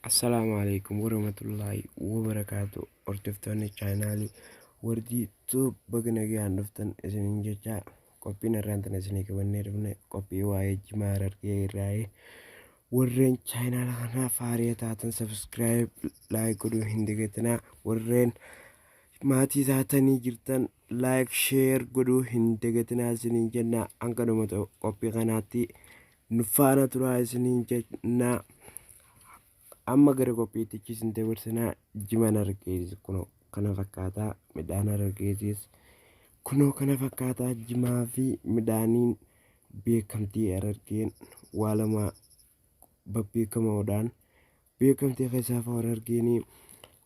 السلام عليكم ورحمة الله وبركاته. Hordoftoonni chaanaalii wardi YouTube bagana nuftan isiniin jecha qophiin irraan isinii qabannee dhufne qophii waa'ee jimaa Harargee irraa warreen chaanaala kanaaf haaraa taatan subscribe like godhuu hin dagatinaa, warreen maatii taatanii jirtan like share godhuu hin dagatinaa isiniin jenna. Hanga dhuma qophii kanaatti nu faana turaa isiniin jenna. Amma gara qophiitti isin dabarsinaa. Jimaan Harargees kunoo kana fakkaataa, midhaan Harargees kunoo kana fakkaataa. Jimaa fi midhaaniin beekamtii Harargeen waa lama babbeekamoodhaan beekamtii keessaaf Harargeenii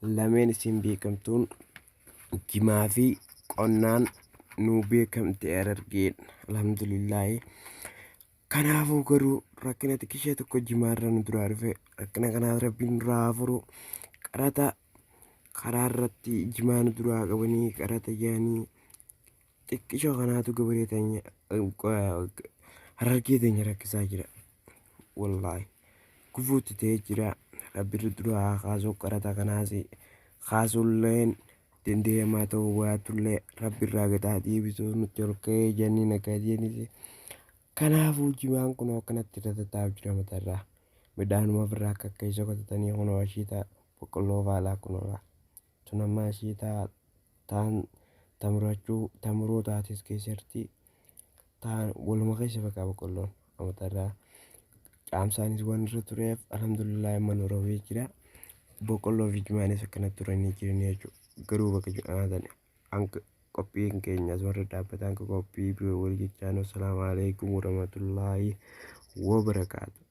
lameen isin beekamtuun jimaa fi qonnaan nu beekamtii Harargeen alhamdulillahi. Kanaafuu garuu rakkina xiqqishee tokko jimaarra nu duraa dhufe. Rakkina kanaaf rabbiin nuraa furu. Qarata karaa irratti jimaa nu duraa qabanii qarata yaanii xiqqishoo kanaatu gabaree teenya Harargee teenya rakkisaa jira. Wallaahi gufuutti ta'ee jira. Rabbi duraa kaasuu qarata kanaas kaasuulleen dandeemaa ta'uu baatullee rabbi irraa gataa deebisuu nutti ol ka'ee jennee nagaa jennee. Kanaafuu jimaan kun akkanatti tattaa'aa jira mataarraa. Midhaanuma ofirraa akka isa qotatanii kunoo ashiitaa boqqolloo faalaa kunoodha. Tun amma ashiitaa ta'an tamiroo taates keessatti ta'an waluma keessa fakkaa boqqolloon mataarraa. Caamsaanis waan irra tureef alhamdulillah amma nu roobee jira. Boqqolloo fi jimaanis akkanatti turanii jiranii jechuudha. Garuu bakka jedhaman hanga qophiin keenya asirra dhaabbata. Hanga qophii biroo wal jechaan. Assalaamu alaikum warahmatullahi wabarakatuh.